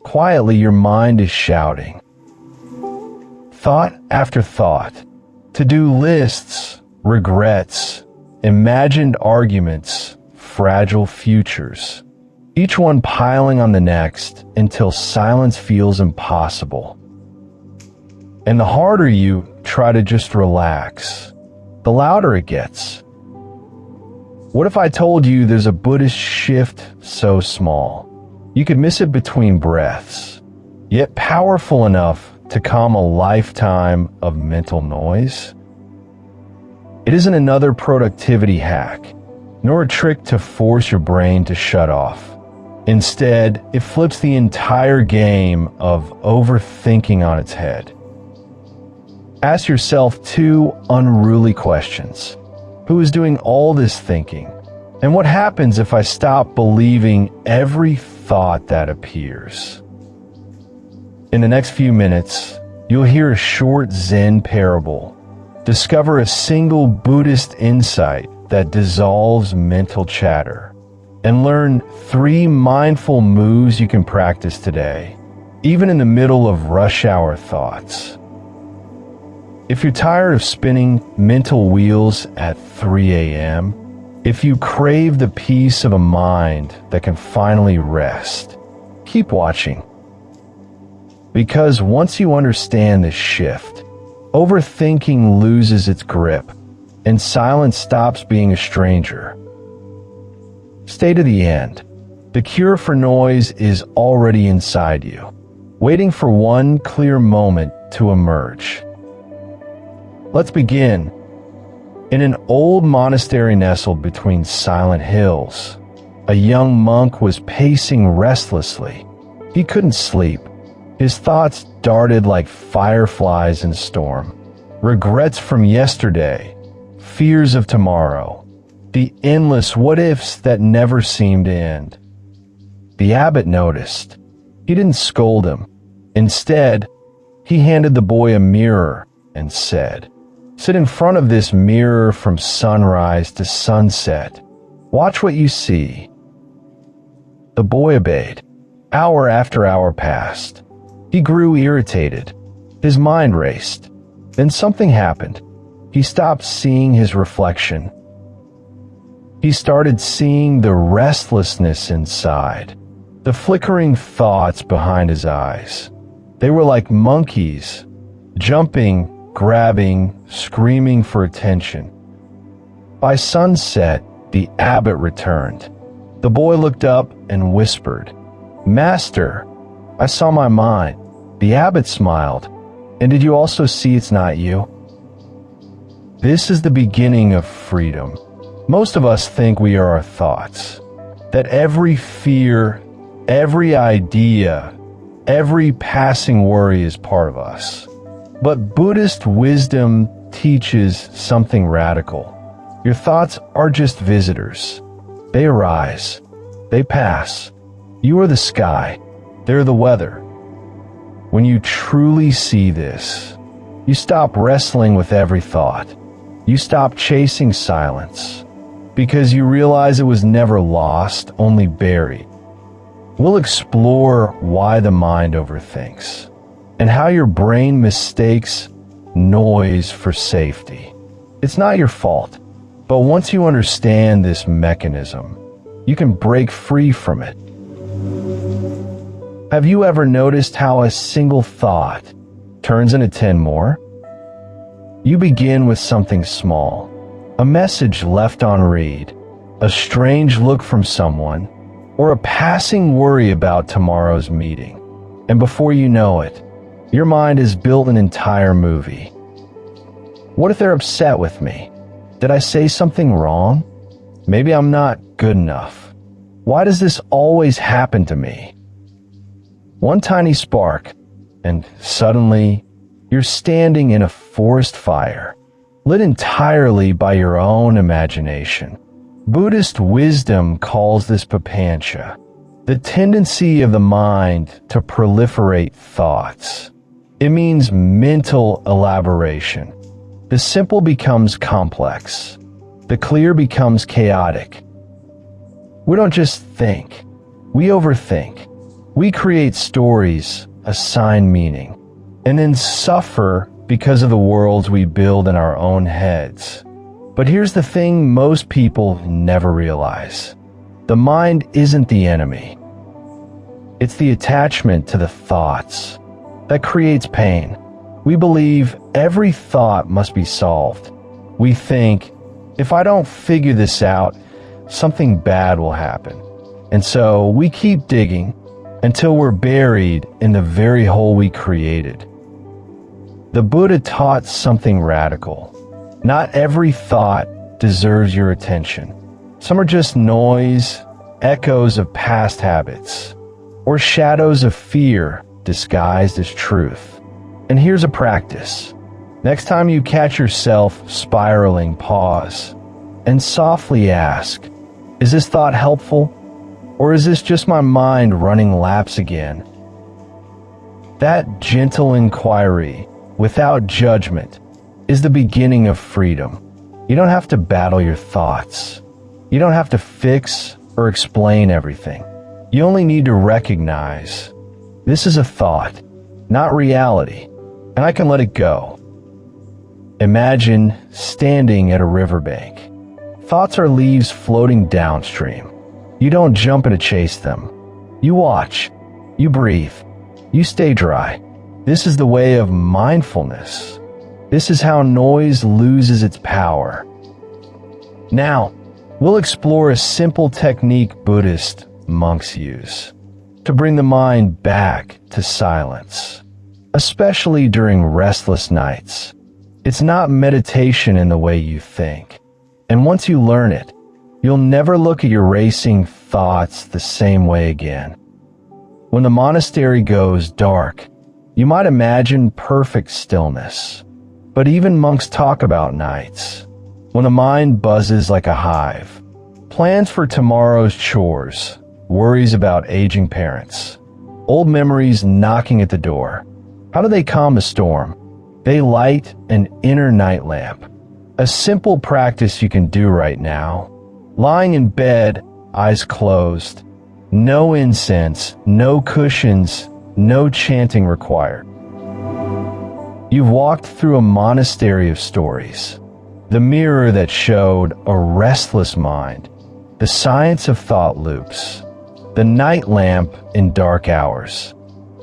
Quietly, your mind is shouting. Thought after thought, to-do lists, regrets, imagined arguments, fragile futures, each one piling on the next until silence feels impossible. And the harder you try to just relax, the louder it gets. What if I told you there's a Buddhist shift so small you could miss it between breaths, yet powerful enough to calm a lifetime of mental noise? It isn't another productivity hack, nor a trick to force your brain to shut off. Instead, it flips the entire game of overthinking on its head. Ask yourself two unruly questions. Who is doing all this thinking? And what happens if I stop believing every thought that appears? In the next few minutes, you'll hear a short Zen parable, discover a single Buddhist insight that dissolves mental chatter, and learn 3 mindful moves you can practice today, even in the middle of rush hour thoughts. If you're tired of spinning mental wheels at 3 a.m., if you crave the peace of a mind that can finally rest, keep watching. Because once you understand this shift, overthinking loses its grip, and silence stops being a stranger. Stay to the end. The cure for noise is already inside you, waiting for one clear moment to emerge. Let's begin. In an old monastery nestled between silent hills, a young monk was pacing restlessly. He couldn't sleep. His thoughts darted like fireflies in a storm. Regrets from yesterday, fears of tomorrow, the endless what-ifs that never seemed to end. The abbot noticed. He didn't scold him. Instead, he handed the boy a mirror and said, "Sit in front of this mirror from sunrise to sunset. Watch what you see." The boy obeyed. Hour after hour passed. He grew irritated. His mind raced. Then something happened. He stopped seeing his reflection. He started seeing the restlessness inside, the flickering thoughts behind his eyes. They were like monkeys, jumping, grabbing, screaming for attention. By sunset, the abbot returned. The boy looked up and whispered, "Master, I saw my mind." The abbot smiled. "And did you also see it's not you?" This is the beginning of freedom. Most of us think we are our thoughts, that every fear, every idea, every passing worry is part of us. But Buddhist wisdom teaches something radical. Your thoughts are just visitors. They arise. They pass. You are the sky. They're the weather. When you truly see this, you stop wrestling with every thought. You stop chasing silence, because you realize it was never lost, only buried. We'll explore why the mind overthinks, and how your brain mistakes noise for safety. It's not your fault, but once you understand this mechanism, you can break free from it. Have you ever noticed how a single thought turns into 10 more? You begin with something small, a message left on read, a strange look from someone, or a passing worry about tomorrow's meeting. And before you know it, your mind has built an entire movie. What if they're upset with me? Did I say something wrong? Maybe I'm not good enough. Why does this always happen to me? One tiny spark, and suddenly, you're standing in a forest fire, lit entirely by your own imagination. Buddhist wisdom calls this papancha, the tendency of the mind to proliferate thoughts. It means mental elaboration. The simple becomes complex. The clear becomes chaotic. We don't just think, we overthink. We create stories, assign meaning, and then suffer because of the worlds we build in our own heads. But here's the thing most people never realize. The mind isn't the enemy. It's the attachment to the thoughts that creates pain. We believe every thought must be solved. We think, if I don't figure this out, something bad will happen. And so we keep digging until we're buried in the very hole we created. The Buddha taught something radical. Not every thought deserves your attention. Some are just noise, echoes of past habits, or shadows of fear disguised as truth. And here's a practice. Next time you catch yourself spiraling, pause and softly ask, is this thought helpful? Or is this just my mind running laps again? That gentle inquiry, without judgment, is the beginning of freedom. You don't have to battle your thoughts. You don't have to fix or explain everything. You only need to recognize, this is a thought, not reality, and I can let it go. Imagine standing at a riverbank. Thoughts are leaves floating downstream. You don't jump in to chase them. You watch. You breathe. You stay dry. This is the way of mindfulness. This is how noise loses its power. Now, we'll explore a simple technique Buddhist monks use to bring the mind back to silence, especially during restless nights. It's not meditation in the way you think. And once you learn it, you'll never look at your racing thoughts the same way again. When the monastery goes dark, you might imagine perfect stillness. But even monks talk about nights, when the mind buzzes like a hive. Plans for tomorrow's chores, worries about aging parents, old memories knocking at the door. How do they calm the storm? They light an inner night lamp. A simple practice you can do right now. Lying in bed, eyes closed. No incense, no cushions, no chanting required. You've walked through a monastery of stories. The mirror that showed a restless mind. The science of thought loops. The night lamp in dark hours.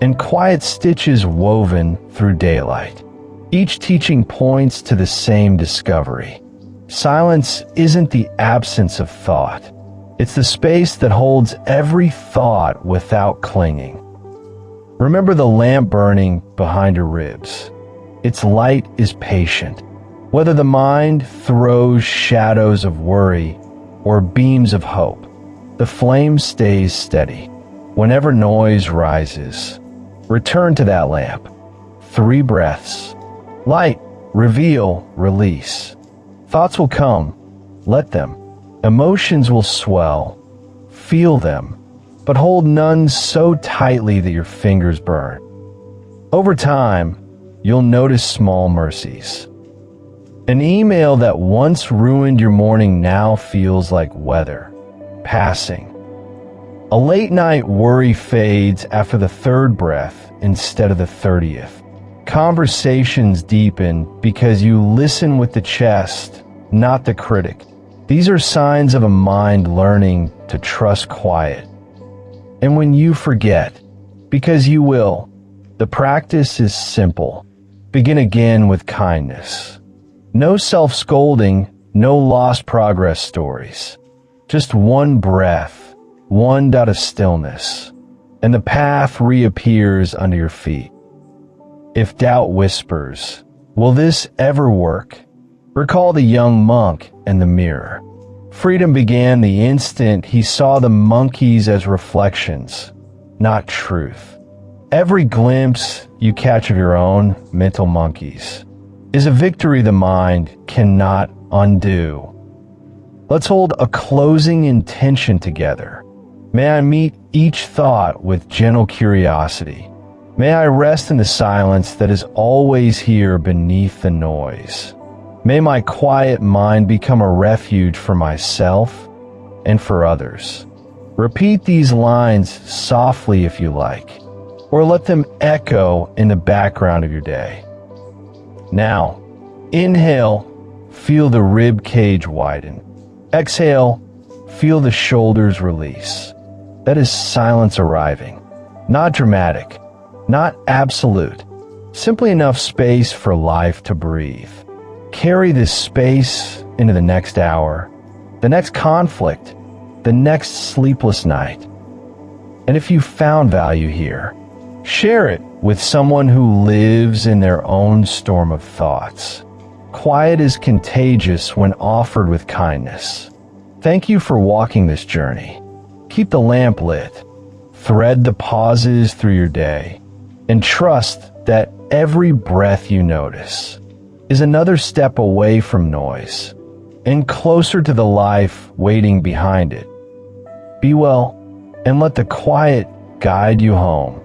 And quiet stitches woven through daylight. Each teaching points to the same discovery. Silence isn't the absence of thought. It's the space that holds every thought without clinging. Remember the lamp burning behind your ribs. Its light is patient. Whether the mind throws shadows of worry or beams of hope, the flame stays steady. Whenever noise rises, return to that lamp. 3 breaths. Light, reveal, release. Thoughts will come. Let them. Emotions will swell. Feel them. But hold none so tightly that your fingers burn. Over time, you'll notice small mercies. An email that once ruined your morning now feels like weather, passing. A late night worry fades after the 3rd breath instead of the 30th. Conversations deepen because you listen with the chest, not the critic. These are signs of a mind learning to trust quiet. And when you forget, because you will, the practice is simple. Begin again with kindness. No self-scolding, no lost progress stories. Just one breath, one dot of stillness, and the path reappears under your feet. If doubt whispers, will this ever work? Recall the young monk and the mirror. Freedom began the instant he saw the monkeys as reflections, not truth. Every glimpse you catch of your own mental monkeys is a victory the mind cannot undo. Let's hold a closing intention together. May I meet each thought with gentle curiosity. May I rest in the silence that is always here beneath the noise. May my quiet mind become a refuge for myself and for others. Repeat these lines softly if you like, or let them echo in the background of your day. Now, inhale, feel the rib cage widen. Exhale, feel the shoulders release. That is silence arriving. Not dramatic, not absolute, simply enough space for life to breathe. Carry this space into the next hour, the next conflict, the next sleepless night. And if you found value here, share it with someone who lives in their own storm of thoughts. Quiet is contagious when offered with kindness. Thank you for walking this journey. Keep the lamp lit. Thread the pauses through your day, and trust that every breath you notice is another step away from noise and closer to the life waiting behind it. Be well, and let the quiet guide you home.